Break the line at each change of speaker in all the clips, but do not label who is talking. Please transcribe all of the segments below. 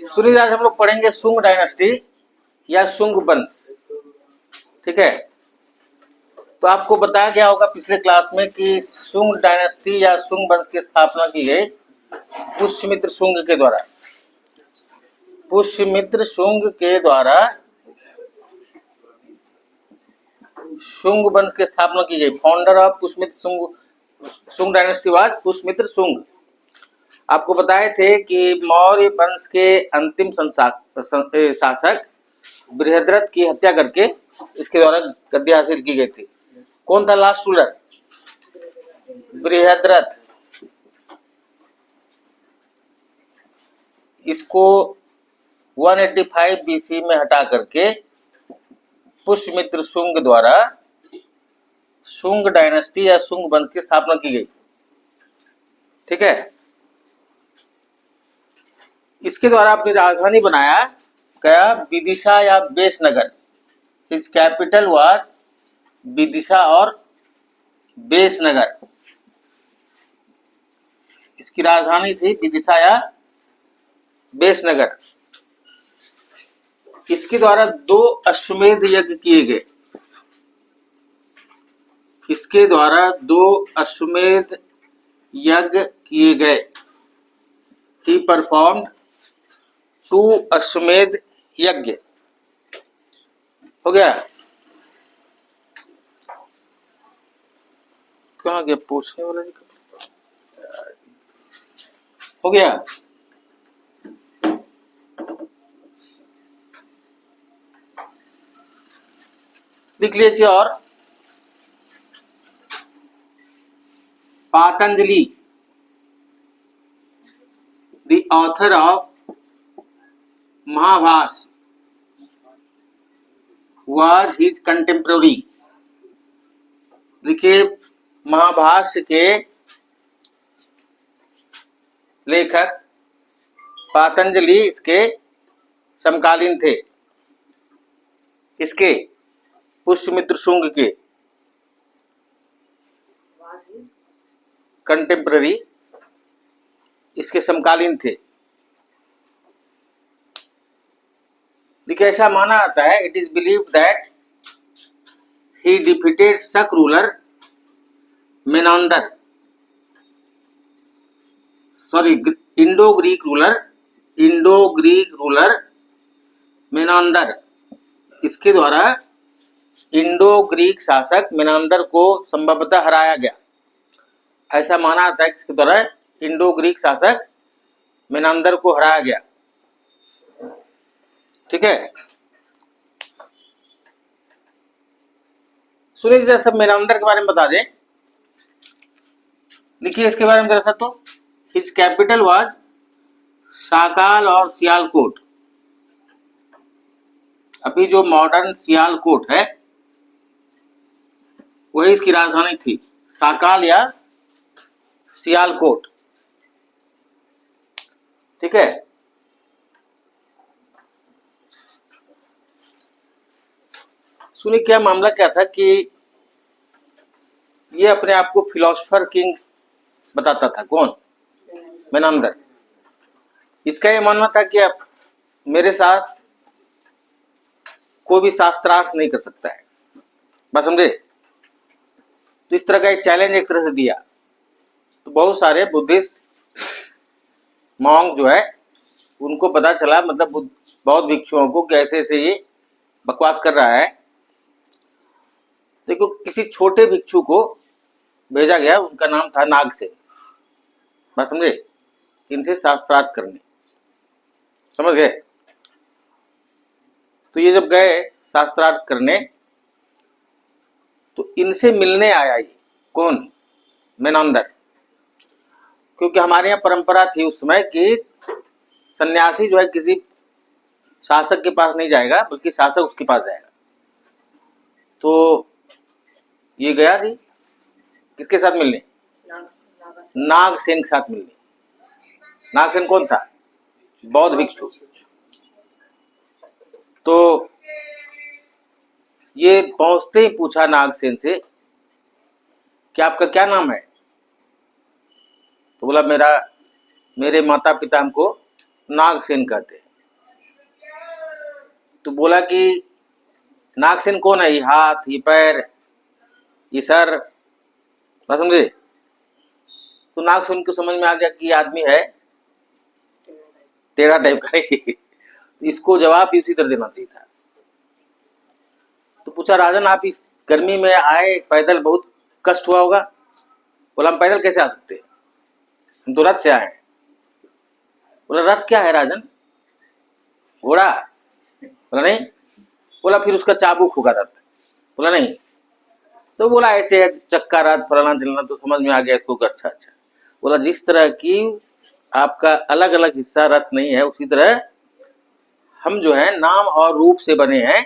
सुनिए, आज हम लोग पढ़ेंगे सुंग डायनेस्टी या सुंग वंश। ठीक है, तो आपको बताया गया होगा पिछले क्लास में कि सुंग डायनेस्टी या सुंग वंश की स्थापना की गई पुष्यमित्र शुंग के द्वारा। पुष्यमित्र शुंग के द्वारा शुंग वंश की स्थापना की गई। Founder of Pushyamitra Shunga dynasty was Pushyamitra Shunga. आपको बताए थे कि मौर्य वंश के अंतिम शासक बृहद्रथ की हत्या करके इसके द्वारा गद्दी हासिल की गई थी। कौन था लास्ट रूलर? बृहद्रथ। इसको 185 बीसी में हटा करके पुष्यमित्र शुंग द्वारा शुंग डायनेस्टी या शुंग वंश की स्थापना की गई। ठीक है, इसके द्वारा अपनी राजधानी बनाया गया विदिशा या Besnagar. His capital was Vidisha और बेसनगर। इसकी राजधानी थी विदिशा या बेसनगर। इसके द्वारा 2 अश्वमेध यज्ञ किए गए। इसके द्वारा 2 अश्वमेध यज्ञ किए गए। ही परफॉर्म्ड 2 अश्वमेध यज्ञ। हो गया? कहाँ गया पूछने वाला जी? हो गया? लिख लीजिए। और Patanjali, the author of Mahabhashya, was his contemporary। देखिए, महाभाष्य के लेखक पातंजलि इसके समकालीन थे। इसके पुष्यमित्र शुंग के कंटेम्पररी, इसके समकालीन थे। देखिए, ऐसा माना जाता है, it is believed that he defeated Shaka ruler Menander, sorry Indo Greek ruler Menander. इसके द्वारा इंडो ग्रीक शासक मेनांदर को संभवतः हराया गया। ऐसा माना जाता है कि इसके द्वारा इंडो ग्रीक शासक मेनांदर को हराया गया। ठीक है, सुनिए जरा सब मेनांदर के बारे में बता दें। लिखिए इसके बारे में जरा सा। तो हिज कैपिटल वाज साकाल और सियालकोट। अभी जो मॉडर्न सियालकोट है वही इसकी राजधानी थी, साकाल या सियालकोट। ठीक है, सुनिए क्या मामला क्या था कि ये अपने आप को फिलोसफर किंग बताता था। कौन? मेनांदर। इसका यह मानना था कि अब मेरे साथ कोई भी शास्त्रार्थ नहीं कर सकता है। बात समझे? तो इस तरह का एक चैलेंज एक तरह से दिया। तो बहुत सारे बुद्धिस्ट मॉन्क जो है उनको पता चला, मतलब बौद्ध भिक्षुओं को, कैसे ऐसे ये बकवास कर रहा है। देखो, किसी छोटे भिक्षु को भेजा गया, उनका नाम था नागसेन। बात समझे? इनसे शास्त्रार्थ करने, समझ गए? तो ये जब गए शास्त्रार्थ करने तो इनसे मिलने आया ये। कौन? मेनांदर। क्योंकि हमारे यहाँ परंपरा थी उस समय कि सन्यासी जो है किसी शासक के पास नहीं जाएगा, बल्कि शासक उसके पास जाएगा। तो ये गया थी किसके साथ मिलने? नागसेन के साथ मिलने। नागसेन कौन था? बौद्ध भिक्षु। तो ये पहुंचते ही पूछा नागसेन से कि आपका क्या नाम है? तो बोला मेरे माता पिता हमको नागसेन कहते हैं। तो बोला कि नागसेन कौन है, ये हाथ, ये पैर, ये सर, बात समझे। तो नागसेन को समझ में आ गया कि ये आदमी है टेढ़ा टाइप का ही। तो इसको जवाब भी उसी तरह देना चाहिए था। तो पूछा, राजन आप इस गर्मी में आए पैदल, बहुत कष्ट हुआ होगा। बोला, हम पैदल कैसे आ सकते हैं, हम तो रथ से आए हैं। बोला, रथ क्या है राजन, घोड़ा। बोला नहीं। बोला, फिर उसका चाबुक होगा रथ। बोला नहीं। तो बोला, ऐसे है चक्का रथ फलाना चलना। तो समझ में आ गया इसको। अच्छा अच्छा। बोला, जिस तरह की आपका अलग अलग हिस्सा रथ नहीं है, उसी तरह हम जो है नाम और रूप से बने हैं।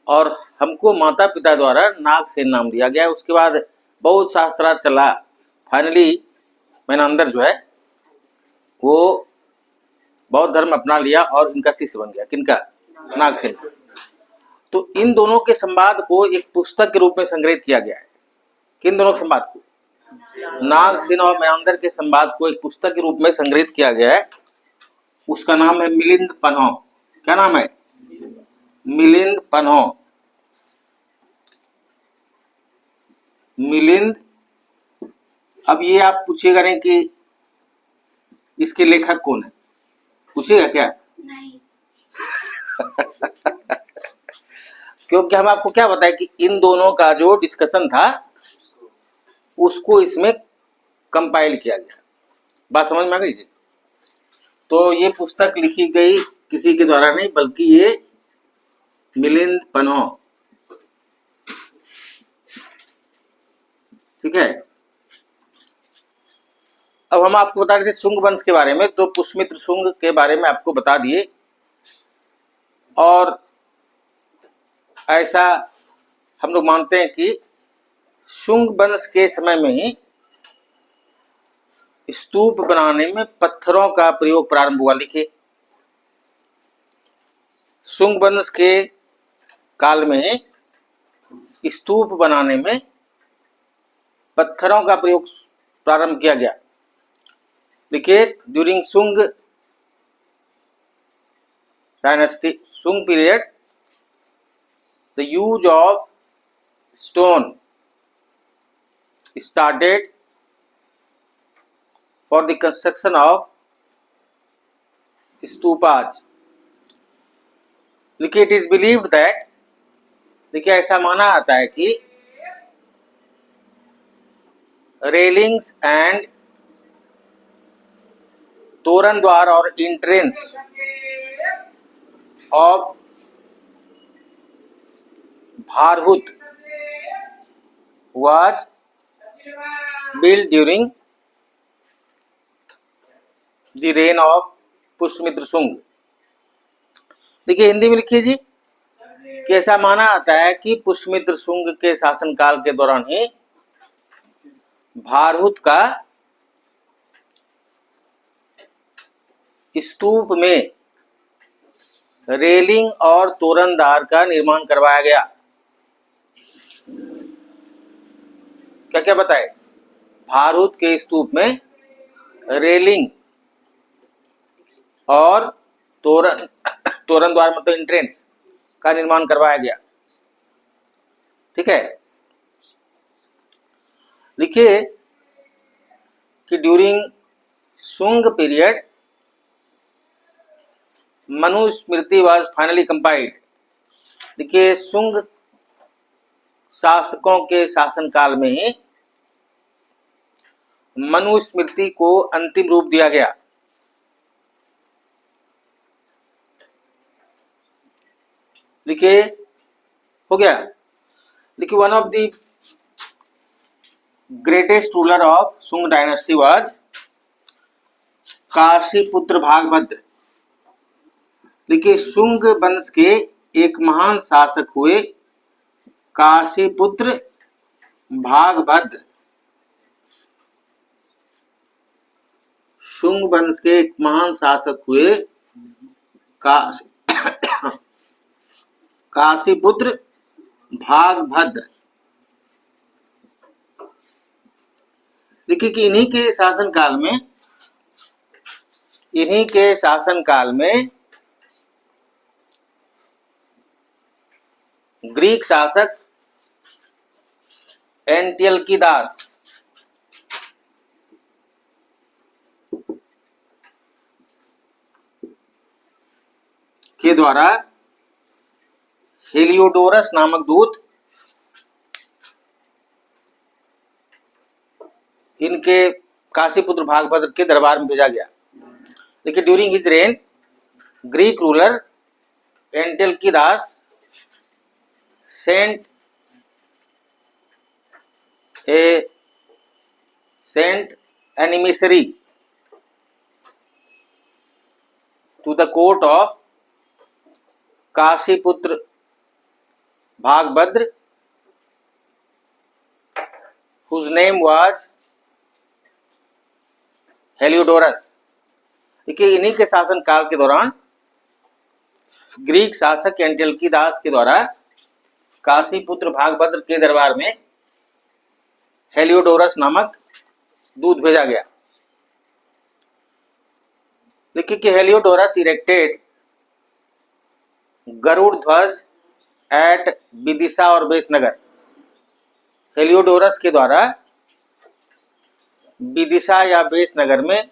और हमको माता पिता द्वारा नागसेन नाम दिया गया। उसके बाद बहुत शास्त्रार्थ चला। फाइनली मैंने अंदर जो है वो बौद्ध धर्म अपना लिया और इनका शिष्य बन गया। किनका? नागसेन। तो इन दोनों के संवाद को एक पुस्तक के रूप में संग्रहित किया गया है। किन दोनों के संवाद को? नागसेन और मेनांदर के संवाद को एक पुस्तक के रूप में संग्रहित किया गया है। उसका नाम है मिलिंद पन्हो। क्या नाम है? मिलिंद पन्हो। मिलिंद। अब ये आप पूछिएगा नहीं कि इसके लेखक कौन है, पूछिएगा क्या? नहीं। क्योंकि हम आपको क्या बताएं कि इन दोनों का जो डिस्कशन था उसको इसमें कंपाइल किया गया। बात समझ में आ गई? तो ये पुस्तक लिखी गई किसी के द्वारा नहीं, बल्कि ये मिलिंद पन्हो, ठीक है। अब हम आपको बता रहे थे शुंग वंश के बारे में, तो पुष्यमित्र शुंग के बारे में आपको बता दिए। और ऐसा हम लोग मानते हैं कि शुंग वंश के समय में ही स्तूप बनाने में पत्थरों का प्रयोग प्रारंभ हुआ। लिखिए, शुंग वंश के काल में स्तूप बनाने में पत्थरों का प्रयोग प्रारंभ किया गया। लिखिए, during Shunga dynasty, Shunga period, the use of stone started for the construction of stupas. देखिए, it is believed that, देखिए ऐसा माना जाता है कि रेलिंग्स एंड तोरण द्वार और entrance of Bharhut was built during the reign of Pushyamitra Shunga. देखिए, हिंदी में लिखिए जी कि ऐसा माना जाता है कि पुष्यमित्र शुंग के शासनकाल के दौरान ही भारहुत का स्तूप में रेलिंग और तोरणदार का निर्माण करवाया गया। क्या क्या बताए? भारहुत के स्तूप में रेलिंग और तोरण द्वार मतलब एंट्रेंस का निर्माण करवाया गया। ठीक है। लिखिए कि during Shunga period Manusmriti was finally compiled. देखिए, शुंग शासकों के शासनकाल में ही मनुस्मृति को अंतिम रूप दिया गया। लिखिए, हो गया। लिखिए, one of the greatest ruler of Shunga dynasty was Kashiputra Bhagabhadra. देखिए, शुंग वंश के एक महान शासक हुए काशीपुत्र भागभद्र। शुंग वंश के एक महान शासक हुए काशीपुत्र भागभद्र। देखिए कि इन्हीं के शासनकाल में ग्रीक शासक एंटिलकीदास के द्वारा हेलियोडोरस नामक दूत इनके काशीपुत्र भागभद्र के दरबार में भेजा गया। देखिए, during his reign Greek ruler Antialcidas sent an emissary to the court of Kashiputra Bhagabhadra whose name was Heliodorus. देखिए, इन्हीं के शासन काल के दौरान ग्रीक शासक एंटिलकीदास के द्वारा काशीपुत्र भागभद्र के दरबार में हेलियोडोरस नामक दूत भेजा गया। देखिए कि हेलियोडोरस इरेक्टेड गरुड़ ध्वज एट विदिशा और बेसनगर। हेलियोडोरस के द्वारा विदिशा या बेसनगर में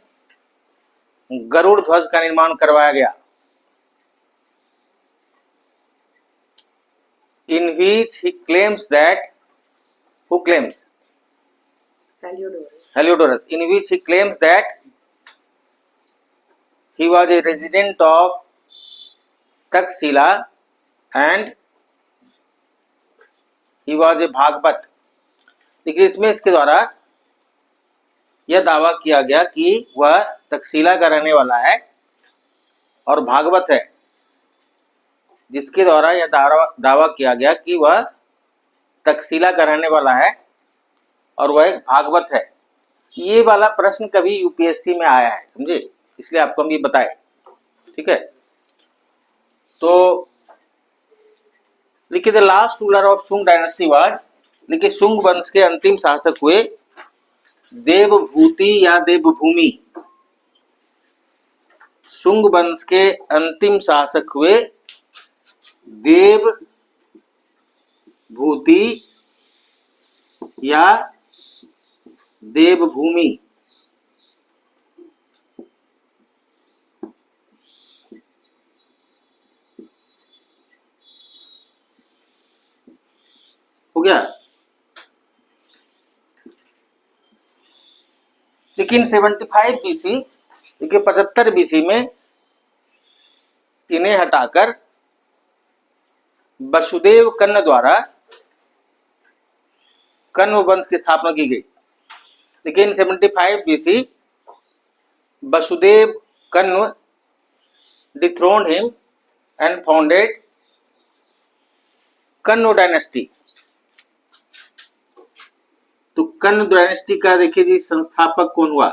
गरुड़ ध्वज का निर्माण करवाया गया। In which he claims that who claims Heliodorus in which he claims that he was a resident of Taxila and he was a Bhagavat. देखिए, इसमें इसके द्वारा यह दावा किया गया कि वह तक्षशिला का रहने वाला है और भागवत है। जिसके द्वारा यह दावा किया गया कि वह तक्षशिला का रहने वाला है और वह एक भागवत है। ये वाला प्रश्न कभी यूपीएससी में आया है, समझे, इसलिए आपको हम ये बताए। ठीक है, तो लिखिए the last ruler of Shunga dynasty was, लिखिए शुंग वंश के अंतिम शासक हुए देवभूति या देवभूमि। शुंग वंश के अंतिम शासक हुए देवभूति या देवभूमि। हो गया। लेकिन 75 बीसी, देखिए 75 बीसी में इन्हें हटाकर वसुदेव कन्न द्वारा कण्व वंश की स्थापना की गई। लेकिन 75 BC Vasudeva Kanva dethroned him and founded Kanva dynasty. तो कण्व डायनेस्टी का देखिए जी संस्थापक कौन हुआ?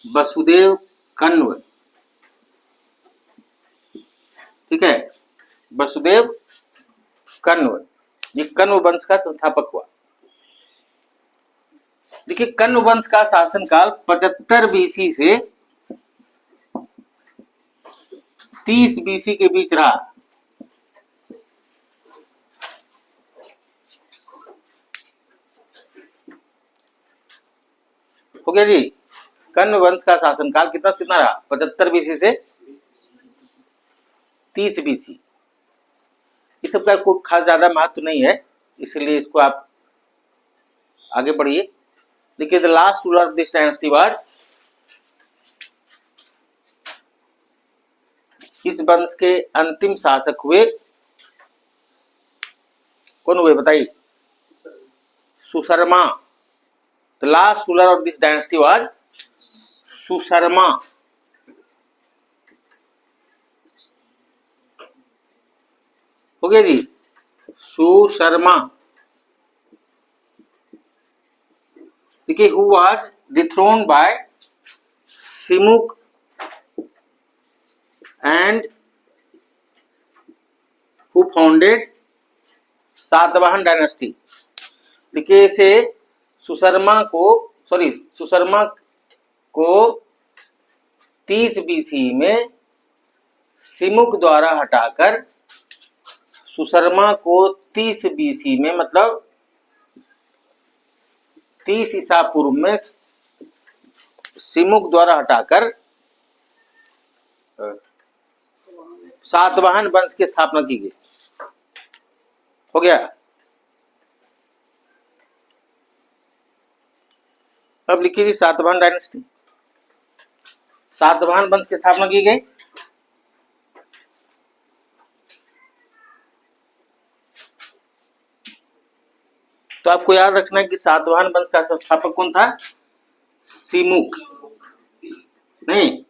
वसुदेव कण्व। ठीक है, वसुदेव कण्व, ये कण्व वंश का संस्थापक हुआ। देखिए, कण्व वंश का शासनकाल 75 बीसी से 30 बीसी के बीच रहा। हो गया जी। कण्व वंश का शासनकाल कितना रहा? 75 बीसी से 30 बीसी। इस सब का कोई खास ज्यादा महत्व नहीं है, इसलिए इसको आप आगे बढ़िए। देखिए the last ruler of this dynasty was, इस वंश के अंतिम शासक हुए कौन हुए बताइए? Susharma. The last ruler of this dynasty was Susharma. हो गया जी, सुशर्मा। देखिए, who was dethroned by Simuk and who founded Satavahana dynasty. देखिए, इसे सुशर्मा को 30 बीसी में सिमुक द्वारा हटाकर सुशर्मा को 30 BC में मतलब 30 ईसा पूर्व में सिमुक द्वारा हटाकर सातवाहन वंश की स्थापना की गई। हो गया। अब लिखिए जी सातवाहन डायनेस्टी, सातवाहन वंश की स्थापना की गई। तो आपको याद रखना है कि सातवाहन वंश का संस्थापक कौन था? सिमुक। नहीं,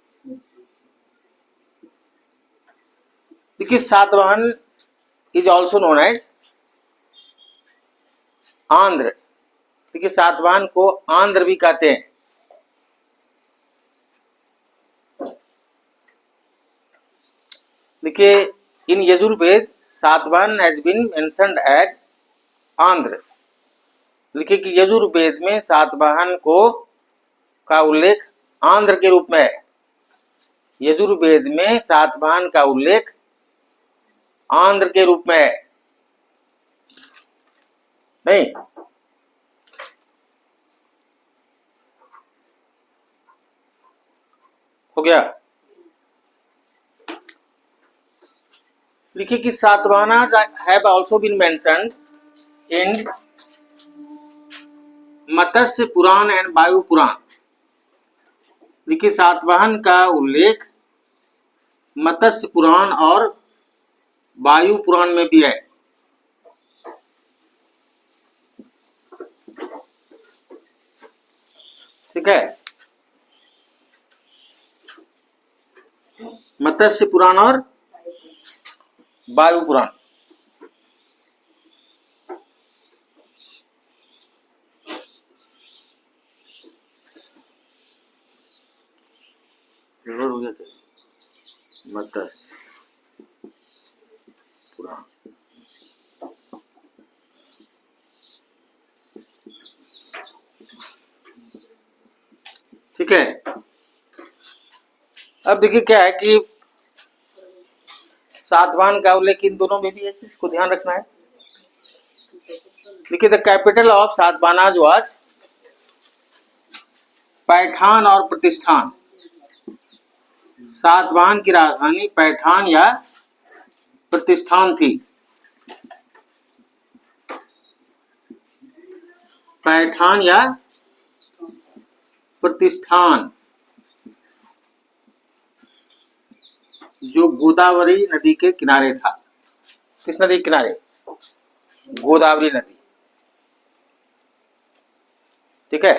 देखिए Satavahana is also known as Andhra. देखिए सातवाहन को आंध्र भी कहते हैं। देखिए in Yajurveda Satavahana has been mentioned as Andhra. देखिए कि यजुर्वेद में सातवाहन को का उल्लेख आंध्र के रूप में है। यजुर्वेद में सातवाहन का उल्लेख आंध्र के रूप में है। नहीं, हो गया। लिखिए कि Satavahanas have also been mentioned in Matsya Purana and Vayu Purana. देखिए सातवाहन का उल्लेख मत्स्य पुराण और वायु पुराण में भी है। ठीक है, मत्स्य पुराण और वायु पुराण। हो गया मत्स्य पुराण। ठीक है, अब देखिए क्या है कि सातवाहन का उल्लेख इन दोनों में भी है, इसको ध्यान रखना है। देखिए the capital of Satavahanas was Paithan और प्रतिष्ठान। सातवाहन की राजधानी पैठान या प्रतिष्ठान थी। पैठान या प्रतिष्ठान, जो गोदावरी नदी के किनारे था। किस नदी के किनारे? गोदावरी नदी। ठीक है,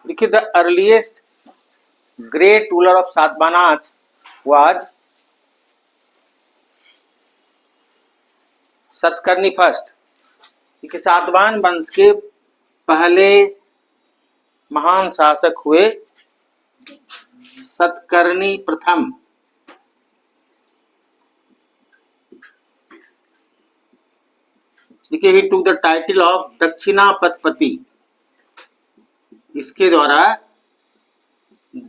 देखिए the earliest great ruler of Satavahanas was Satakarni first. देखिए सातवाहन वंश के पहले महान शासक हुए सतकर्णी प्रथम। देखिए ही टुक द टाइटल ऑफ दक्षिणापथपति। इसके द्वारा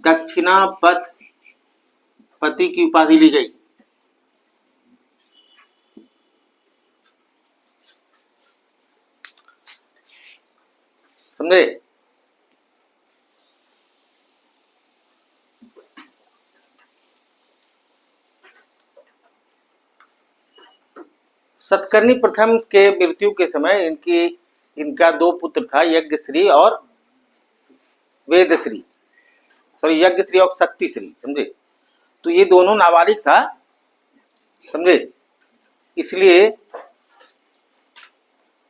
दक्षिणापथपति की उपाधि ली गई। समझे? सतकर्णी प्रथम के मृत्यु के समय इनका दो पुत्र था, यज्ञश्री और वेदश्री, सॉरी यज्ञश्री और शक्तिश्री। समझे? तो ये दोनों नाबालिग था। समझे? इसलिए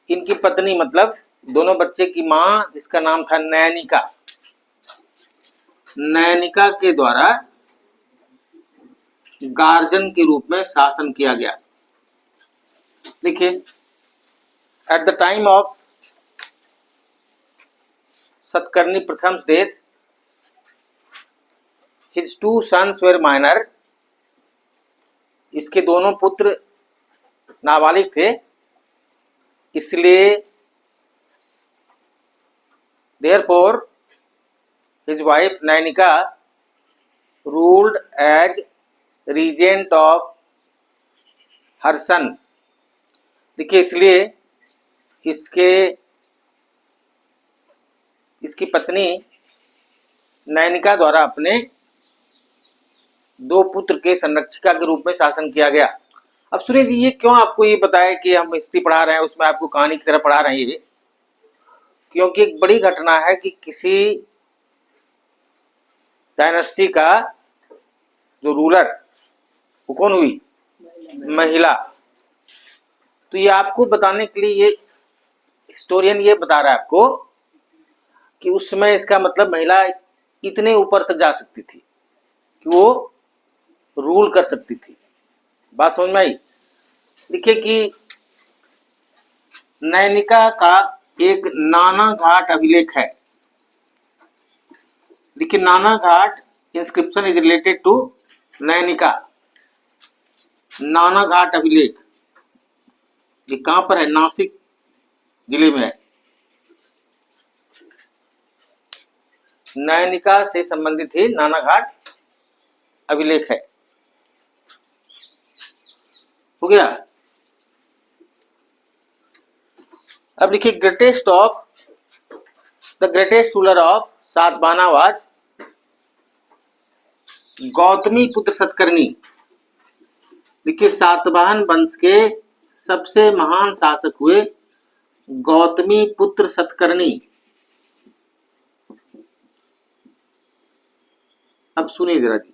इनकी पत्नी मतलब दोनों बच्चे की मां, जिसका नाम था नैनिका, नैनिका के द्वारा गार्जन के रूप में शासन किया गया। देखिए at the time of Satakarni प्रथम death his two sons were minor. इसके दोनों पुत्र नाबालिग थे, इसलिए Therefore, his wife Nainika ruled as regent of her sons. देखिए, इसलिए इसके इसकी पत्नी नैनिका द्वारा अपने 2 पुत्र के संरक्षिका के रूप में शासन किया गया। अब सुनिए जी, ये क्यों आपको ये बताया कि हम हिस्ट्री पढ़ा रहे हैं, उसमें आपको कहानी की तरह पढ़ा रहे हैं ये, क्योंकि एक बड़ी घटना है कि किसी डायनेस्टी का जो रूलर, वो कौन हुई? महिला। तो ये आपको बताने के लिए ये हिस्टोरियन ये बता रहा है आपको कि उस समय इसका मतलब महिला इतने ऊपर तक जा सकती थी कि वो रूल कर सकती थी। बात समझ में आई? देखिए कि नैनिका का एक नाना घाट अभिलेख है। देखिए, Nana Ghat inscription is related to Nainika. Nana Ghat अभिलेख ये कहां पर है? नासिक जिले में है। नैनिका से संबंधित ही नाना घाट अभिलेख है। हो गया? अब देखिए, the greatest ruler of Satavahana was Gautami पुत्र सतकर्णी। देखिए, सातवाहन वंश के सबसे महान शासक हुए गौतमी पुत्र सतकर्णी। अब सुनिए जरा जी,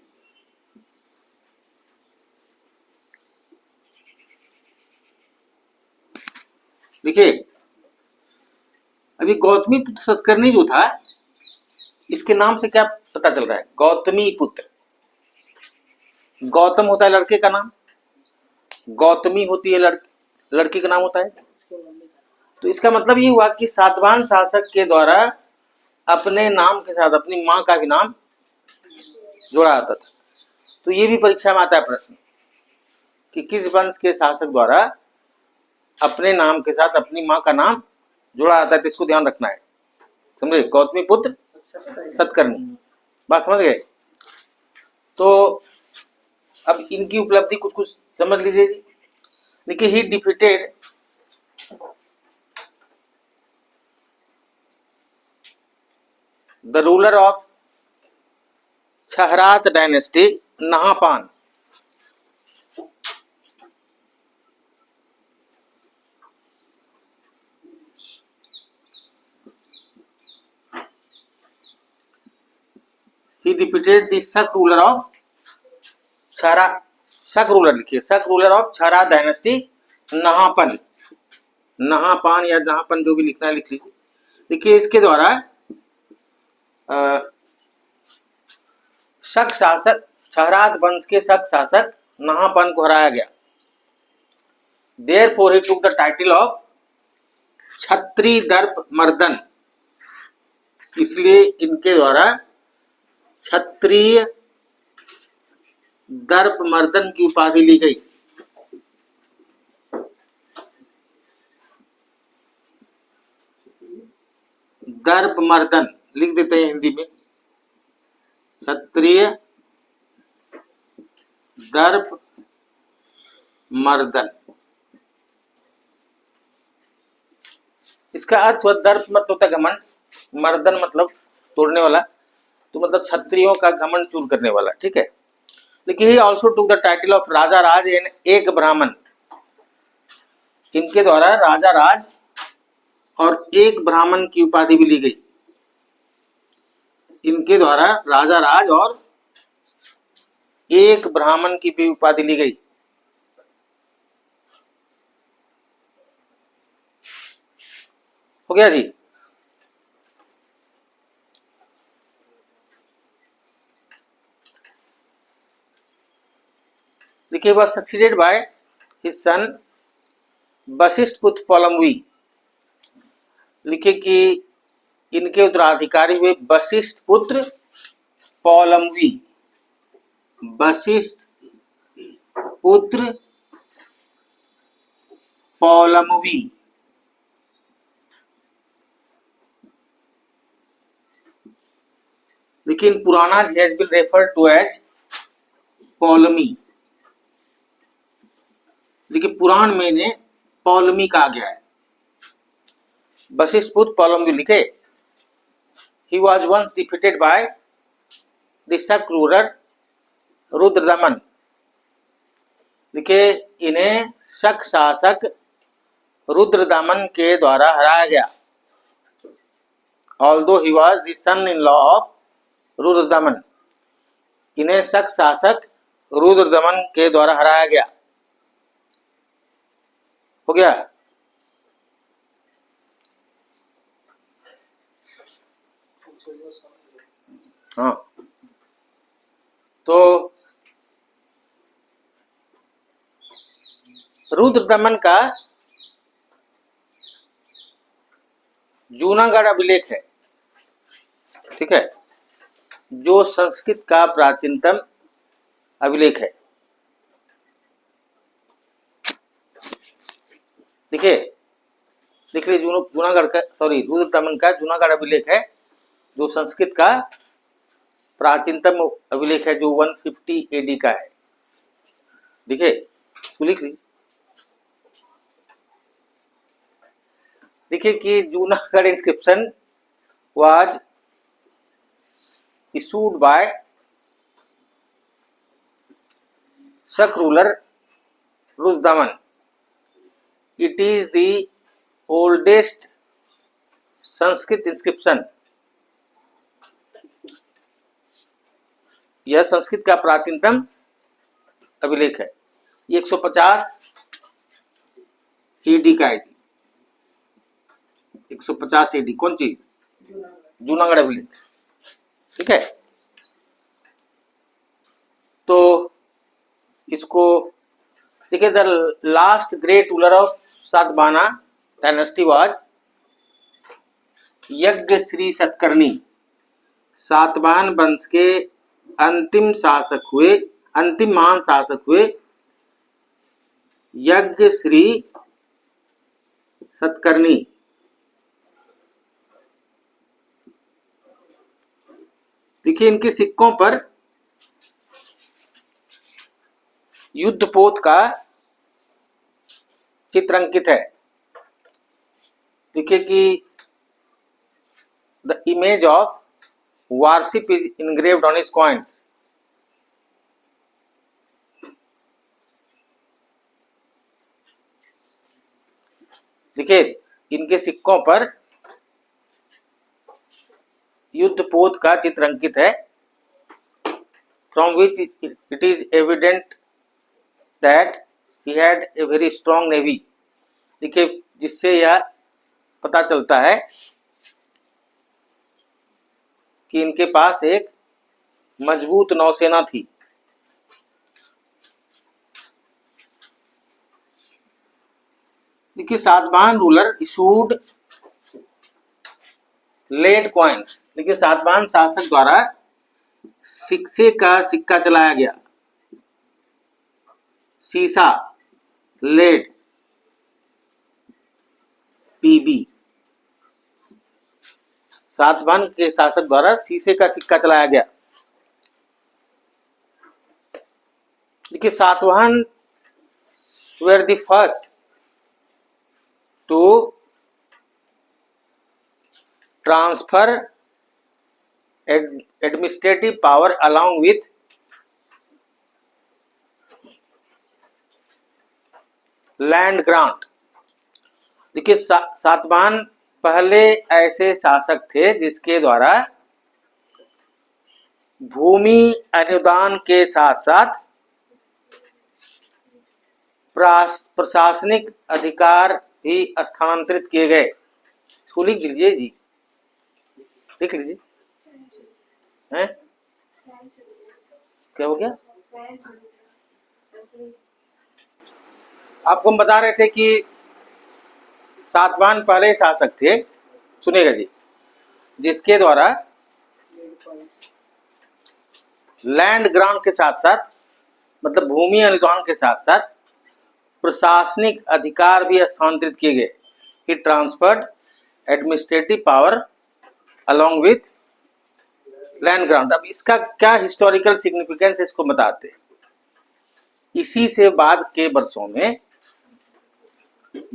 देखिए अभी गौतमी पुत्र सतकर्णी जो था, इसके नाम से क्या पता चल रहा है? गौतमी पुत्र। गौतम होता है लड़के का नाम, गौतमी होती है लड़की का नाम होता है। तो इसका मतलब ये हुआ कि सातवाहन शासक के द्वारा अपने नाम के साथ अपनी मां का भी नाम जोड़ा जाता था। तो ये भी परीक्षा में आता है प्रश्न कि किस वंश के शासक द्वारा अपने नाम के साथ अपनी मां का नाम जोड़ा जाता है। तो इसको ध्यान रखना है, समझे? गौतमी पुत्र सतकर्णी। बात समझ गए? तो अब इनकी उपलब्धि कुछ कुछ समझ लीजिए जी। देखिए, he defeated the ruler of Kshaharata dynasty Nahapana. He defeated the Shak ruler of Chhara, Shaka ruler लिखिए, Shaka ruler of Chhara dynasty Nahapana. Nahapana या नहापन जो भी लिखना है लिख लीजिए। देखिए, इसके द्वारा शक शासक, छहरात वंश के शक शासक नहापन को हराया गया। Therefore he took the title of छत्री दर्प मर्दन। इसलिए इनके द्वारा क्षत्रिय दर्प मर्दन की उपाधि ली गई। दर्प मर्दन लिख देते हैं हिंदी में, क्षत्रिय दर्प मर्दन। इसका अर्थ हुआ, दर्प मत होता घमंड, मर्दन मतलब तोड़ने वाला, तो मतलब क्षत्रियों का घमंड चूर करने वाला। ठीक है? लेकिन he also took the title of Raja Raj and एक ब्राह्मण। इनके द्वारा राजा राज और एक ब्राह्मण की उपाधि भी ली गई। इनके द्वारा राजा राज और एक ब्राह्मण की भी उपाधि ली गई। हो गया जी? देखिए, वह succeeded by his son Vashishtha पुत्र पौलम्वी। लिखे कि इनके उत्तराधिकारी हुए वशिष्ठ पुत्र पौलम्वी। वशिष्ठ पुत्र पौलम्वी। लेकिन Purana has been referred to as Pulumavi. देखिए पुराण में इन्हें पॉलमी कहा गया है। वशिष्ठ पुत्र पॉलमी लिखे। He was once defeated by the Shaka ruler Rudradaman. देखिए इन्हें शक शासक रुद्रदमन के द्वारा हराया गया। Although he was the son in law of Rudradaman, इन्हें शक शासक रुद्रदमन के द्वारा हराया गया। हो गया। हाँ, तो रुद्रदमन का जूनागढ़ अभिलेख है, ठीक है, जो संस्कृत का प्राचीनतम अभिलेख है। देखिए देख लीजिए जूनागढ़ का, सॉरी रुद्रदमन का जूनागढ़ अभिलेख है, जो संस्कृत का प्राचीनतम अभिलेख है, जो 150 AD का है। देखिए तो लिख लीजिए। देखिए कि Junagadh inscription was issued by शक ruler Rudradaman. It is the oldest Sanskrit inscription. यह संस्कृत का प्राचीनतम अभिलेख है। 150 AD का है जी। 150 AD कौन चीज? जूनागढ़ अभिलेख, ठीक है। तो इसको देखिए, the last great ruler of Satavahana dynasty was यज्ञ श्री सतकर्णी। सातवाहन वंश के अंतिम महान शासक हुए यज्ञ श्री सतकर्णी। देखिए इनके सिक्कों पर युद्धपोत का चित्र अंकित है। देखिए कि the image of warship is engraved on his coins. देखिए इनके सिक्कों पर युद्धपोत का चित्र अंकित है, from which it is evident that he had a very strong navy. देखिए जिससे यह पता चलता है कि इनके पास एक मजबूत नौसेना थी। देखिए Satavahana ruler issued lead coins. देखिए सातवाहन शासक द्वारा सिक्के का सिक्का चलाया गया। सीसा, लेड, PB। सातवाहन के शासक द्वारा शीशे का सिक्का चलाया गया। देखिए Satavahana were the first to transfer administrative power along with land grant. देखिए सातवाहन पहले ऐसे शासक थे जिसके द्वारा भूमि अनुदान के साथ साथ प्रशासनिक अधिकार भी स्थानांतरित किए गए। इसको लिख लीजिए जी, लिख लीजिए। हैं क्या हो गया? आपको हम बता रहे थे कि सातवाहन पहले शासक थे, सुनेगा जी, जिसके द्वारा लैंड ग्रांट के साथ साथ, मतलब भूमि अनुदान के साथ साथ प्रशासनिक अधिकार भी हस्तांतरित किए गए। He transferred administrative power along with land ground. अब इसका क्या हिस्टोरिकल सिग्निफिकेंस इसको बताते हैं। इसी से बाद के वर्षों में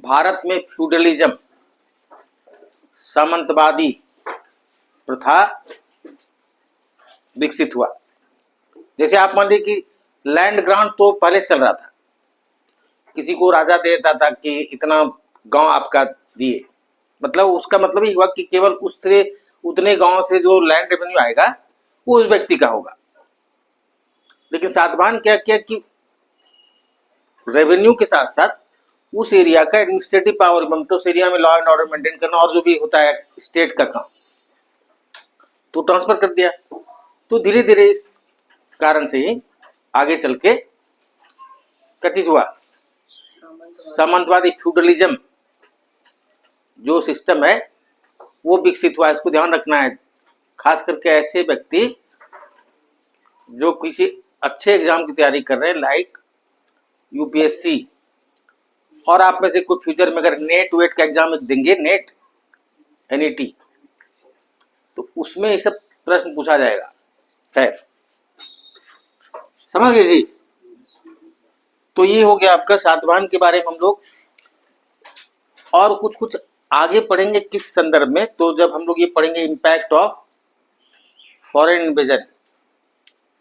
भारत में फ्यूडलिज्म, सामंतवादी प्रथा विकसित हुआ। जैसे आप मान लीजिए कि लैंड ग्रांट तो पहले चल रहा था, किसी को राजा देता था कि इतना गांव आपका दिए, मतलब उसका मतलब ये हुआ कि केवल उससे उतने गांव से जो लैंड रेवेन्यू आएगा वो उस व्यक्ति का होगा। लेकिन सातवाहन क्या किया कि रेवेन्यू के साथ साथ उस एरिया का एडमिनिस्ट्रेटिव पावर, मतलब उस एरिया में लॉ एंड ऑर्डर मेंटेन करना और जो भी होता है स्टेट का काम, तो ट्रांसफर कर दिया। तो धीरे धीरे इस कारण से ही आगे चल के क्या चीज हुआ, सामंतवादी फ्यूडलिज्म जो सिस्टम है वो विकसित हुआ। इसको ध्यान रखना है, खास करके ऐसे व्यक्ति जो किसी अच्छे एग्जाम की तैयारी कर रहे हैं, लाइक यूपीएससी, और आप में से कोई फ्यूचर में अगर नेट वेट का एग्जाम देंगे, नेट एनईटी, तो उसमें ये सब प्रश्न पूछा जाएगा। खैर, समझ गए जी। तो ये हो गया आपका सातवाहन के बारे में हम लोग, और कुछ कुछ आगे पढ़ेंगे किस संदर्भ में, तो जब हम लोग ये पढ़ेंगे इम्पैक्ट ऑफ फॉरेन इन्वेजन,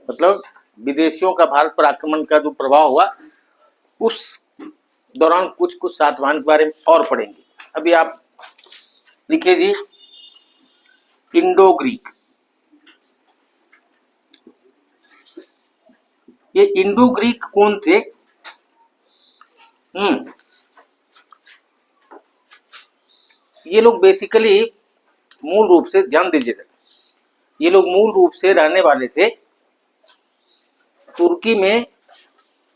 मतलब विदेशियों का भारत पर आक्रमण का जो प्रभाव हुआ, उस दौरान कुछ कुछ सातवाहन के बारे में और पढ़ेंगे। अभी आप लिखिए जी, इंडो ग्रीक। ये इंडो ग्रीक कौन थे? ये लोग बेसिकली मूल रूप से, ध्यान दीजिएगा, ये लोग मूल रूप से रहने वाले थे तुर्की में,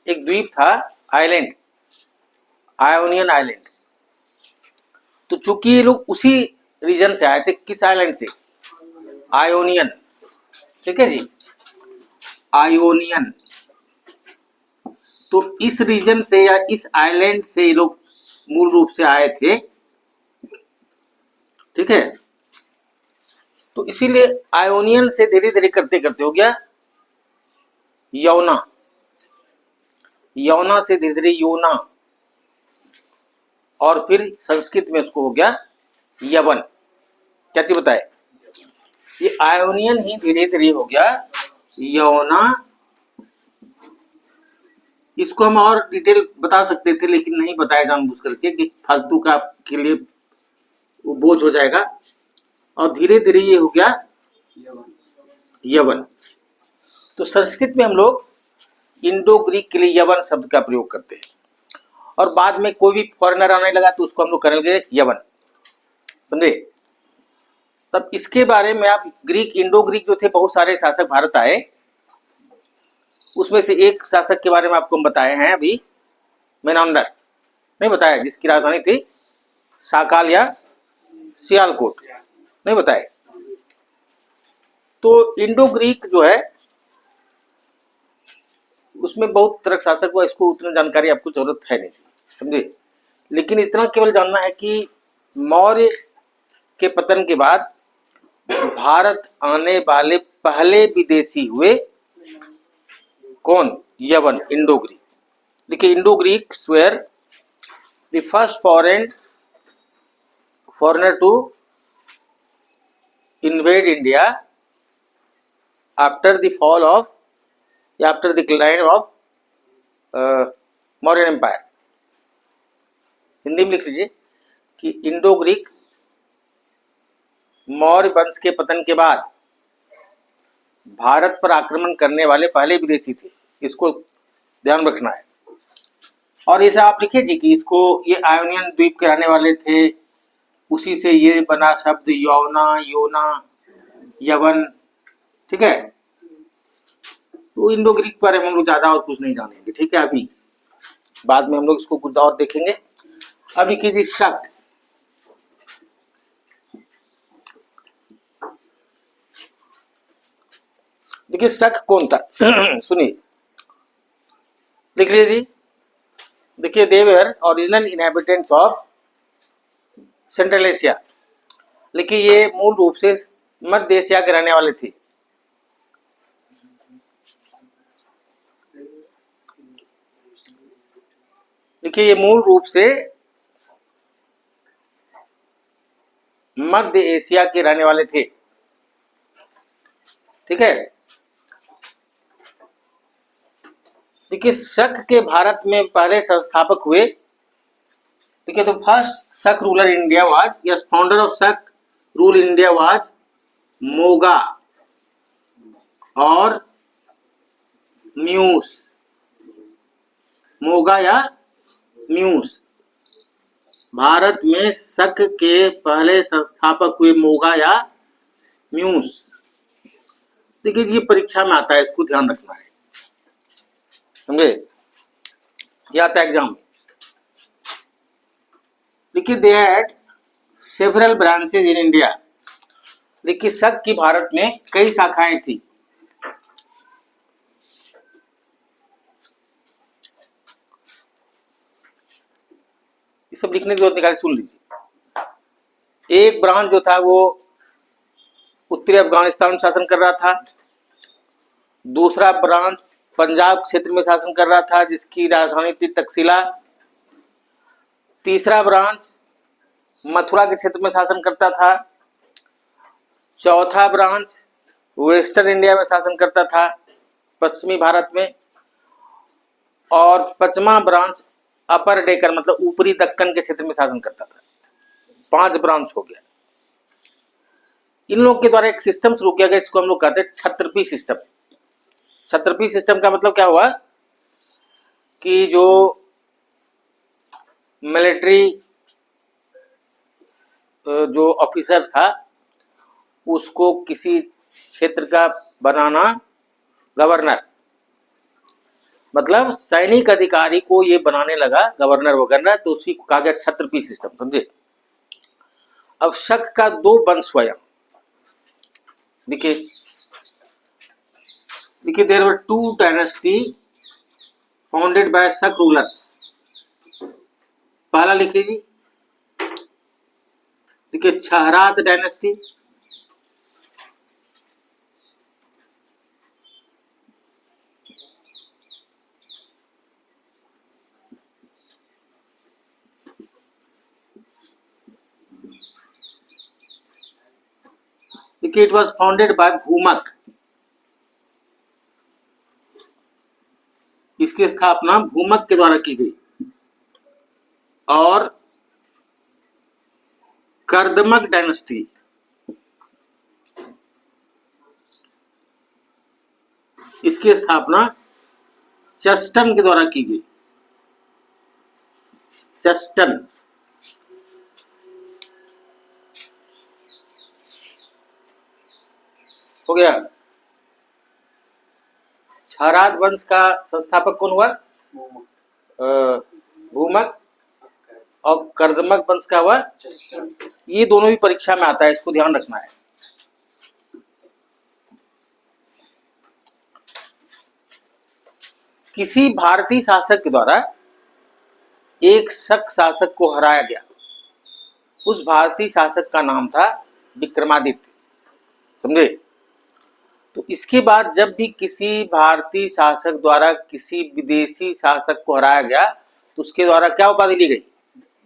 एक द्वीप था आइलैंड, आयोनियन आइलैंड। तो चूंकि ये लोग उसी रीजन से आए थे, किस आइलैंड से? आयोनियन, ठीक है जी, आयोनियन। तो इस रीजन से या इस आइलैंड से ये लोग मूल रूप से आए थे, ठीक है। तो इसीलिए आयोनियन से धीरे धीरे करते करते हो गया यौना, यौना से धीरे धीरे योना, और फिर संस्कृत में उसको हो गया यवन। क्या चीज बताए? ये आयोनियन ही धीरे धीरे हो गया यौना। इसको हम और डिटेल बता सकते थे, लेकिन नहीं बताया जानबूझ करके कि फालतू का के लिए वो बोझ हो जाएगा। और धीरे धीरे ये हो गया यवन। तो संस्कृत में हम लोग इंडो ग्रीक के लिए यवन शब्द का प्रयोग करते हैं, और बाद में कोई भी फॉरेनर आने लगा तो उसको हम लोग करेंगे यवन, समझे। तब इसके बारे में आप ग्रीक, इंडो ग्रीक जो थे, बहुत सारे शासक भारत आए, उसमें से एक शासक के बारे में आपको हम बताए हैं अभी, मेनांदर, नहीं बताया, जिसकी राजधानी थी साकाल या सियालकोट, नहीं बताए। तो इंडो ग्रीक जो है उसमें बहुत तरह के शासक हुआ, इसको उतनी जानकारी आपको जरूरत है नहीं, समझे। लेकिन इतना केवल जानना है कि मौर्य के पतन के बाद भारत आने वाले पहले विदेशी हुए कौन? Yavana, Indo Greek. देखिए, Indo Greeks were the first foreigner to invade India after the fall of, after the decline of Mauryan Empire। Hindi में लिख लीजिए कि इंडो ग्रीक मौर्य वंश के पतन के बाद भारत पर आक्रमण करने वाले पहले विदेशी थे, इसको ध्यान रखना है। और इसे आप लिखिए जी कि इसको, ये आयोनियन द्वीप के रहने वाले थे, उसी से ये बना शब्द यौना, योना, यवन, ठीक है। तो इंडो ग्रीक पर हम लोग ज्यादा और कुछ नहीं जानेंगे, ठीक है। अभी बाद में हम लोग इसको कुछ और देखेंगे। अभी कीजिए शक। देखिए शक कौन था सुनिए, लिख लीजिए जी। देखिए, they were original inhabitants of Central Asia. देखिए, ये मूल रूप से मध्य एशिया के रहने वाले थे, देखिए ये मूल रूप से मध्य एशिया के रहने वाले थे, ठीक है। देखिए शक के भारत में पहले संस्थापक हुए, ठीक है। तो फर्स्ट शक ruler India was, yes, founder of शक रूल इंडिया वाज मोगा और म्यूस, मोगा या म्यूस। भारत में शक के पहले संस्थापक हुए मोगा या म्यूस। देखिए ये परीक्षा में आता है, इसको ध्यान रखना है, समझे, ये आता है एग्जाम में। देखिए they had several branches in India. देखिए शक की भारत में कई शाखाएं थी। ये सब लिखने की जरूरत निकाल, सुन लीजिए। एक ब्रांच जो था वो उत्तरी अफगानिस्तान में शासन कर रहा था। दूसरा ब्रांच पंजाब क्षेत्र में शासन कर रहा था, जिसकी राजधानी थी तक्षशिला। तीसरा ब्रांच मथुरा के क्षेत्र में शासन करता था। चौथा ब्रांच वेस्टर्न इंडिया में शासन करता था, पश्चिमी भारत में। और पांचवा ब्रांच अपर डेक्कन मतलब ऊपरी दक्कन के क्षेत्र में शासन करता था। 5 ब्रांच हो गया। इन लोगों के द्वारा एक सिस्टम शुरू किया गया, इसको हम लोग कहते हैं क्षत्रपी सिस्टम। क्षत्रपी सिस्टम का मतलब क्या हुआ कि जो मिलिट्री जो ऑफिसर था उसको किसी क्षेत्र का बनाना गवर्नर, मतलब सैनिक अधिकारी को ये बनाने लगा गवर्नर वगैरह, तो उसी को कहा गया क्षत्रपी सिस्टम, समझे। अब शक का 2 वंश हुआ। देखिए there were 2 dynasty founded by Shaka rulers. पहला लिखिए जी, देखिए छहरात डायनेस्टी, देखिए it was founded by Bhumaka. इसकी स्थापना भूमक के द्वारा की गई। और कर्दमक डायनेस्टी, इसकी स्थापना चस्टन के द्वारा की गई। चस्टन हो गया। छहरात वंश का संस्थापक कौन हुआ? भूमक। और कर्दमक वंश का हुआ। ये दोनों भी परीक्षा में आता है, इसको ध्यान रखना है। किसी भारतीय शासक के द्वारा एक शक शासक को हराया गया। उस भारतीय शासक का नाम था विक्रमादित्य, समझे। तो इसके बाद जब भी किसी भारतीय शासक द्वारा किसी विदेशी शासक को हराया गया तो उसके द्वारा क्या उपाधि ली गई?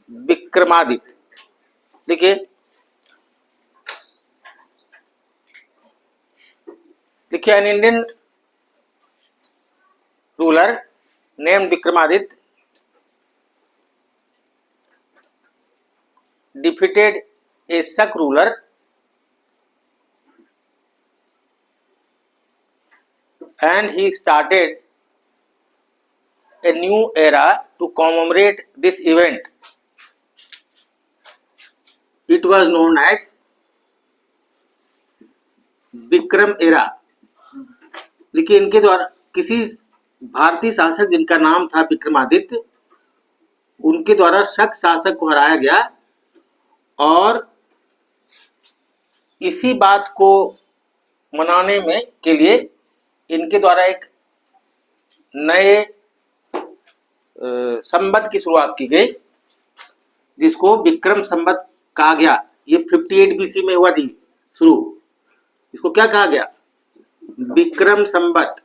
विक्रमादित्य। देखिए an Indian ruler named Vikramaditya defeated a Shak ruler and he started a new era to commemorate this event. It was known as Vikram era. लेकिन इनके द्वारा किसी भारतीय शासक जिनका नाम था विक्रमादित्य, उनके द्वारा शक शासक को हराया गया और इसी बात को मनाने में के लिए इनके द्वारा एक नए संवत की शुरुआत की गई, जिसको विक्रम संवत कहा गया। ये 58 BC में हुआ थी शुरू। इसको क्या कहा गया? विक्रम संवत,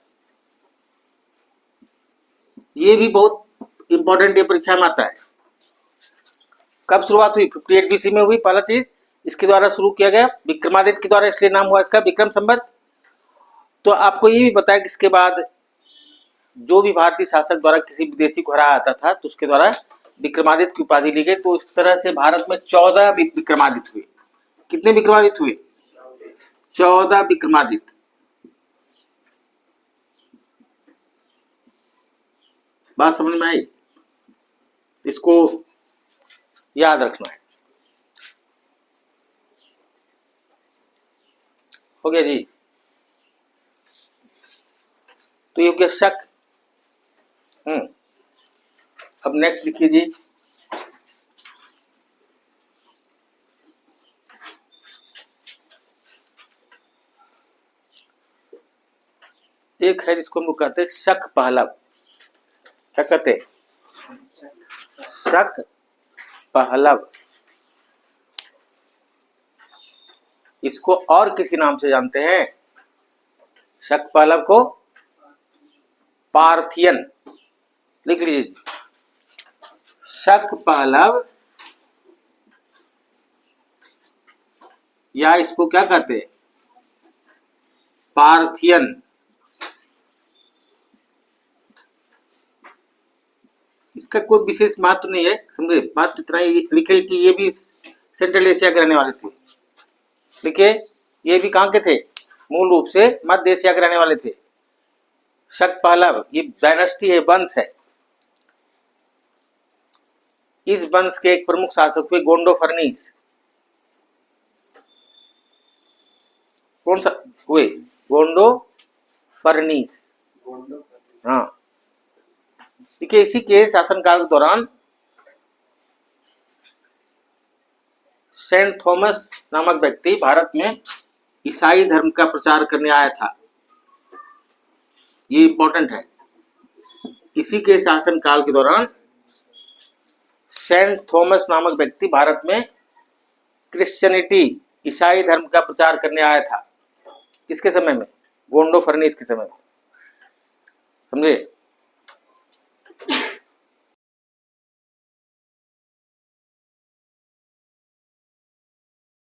ये भी बहुत इंपॉर्टेंट है, परीक्षा में आता है। कब शुरुआत हुई? 58 BC में हुई पहला चीज, इसके द्वारा शुरू किया गया, विक्रमादित्य के द्वारा, इसलिए नाम हुआ इसका विक्रम संवत। तो आपको ये भी बताया कि इसके बाद जो भी भारतीय शासक द्वारा किसी विदेशी को हराया जाता था तो उसके द्वारा विक्रमादित्य की उपाधि ली गई। तो इस तरह से भारत में 14 विक्रमादित्य हुए। कितने विक्रमादित्य हुए? 14 विक्रमादित्य। बात समझ में आई? इसको याद रखना है। हो गया जी? तो ये हो गया शक। अब नेक्स्ट लिखिए जी। एक है जिसको हम लोग कहते हैं शक पहलव। क्या कहते हैं? शक पहलव। इसको और किसी नाम से जानते हैं? शक पहलव को पार्थियन। लिख लीजिए, शक पहलव, या इसको क्या कहते हैं? पार्थियन। इसका कोई विशेष महत्व नहीं है, समझे? महत्व इतना ही लिखे कि ये भी सेंट्रल एशिया के रहने वाले थे। देखिए, ये भी कहाँ के थे? मूल रूप से मध्य एशिया के रहने वाले थे। शक पहलव ये डायनेस्टी है, वंश है। इस वंश के एक प्रमुख शासक हुए गोंडोफर्नीस। कौन सा हुए? गोंडोफर्नीस। हाँ, देखिए, इसी के शासनकाल के दौरान सेंट थॉमस नामक व्यक्ति भारत में ईसाई धर्म का प्रचार करने आया था। ये इंपॉर्टेंट है। इसी के शासनकाल के दौरान सेंट थॉमस नामक व्यक्ति भारत में क्रिश्चियनिटी, ईसाई धर्म का प्रचार करने आया था। किसके समय में? गोंडोफर्नीस के समय में। समझे?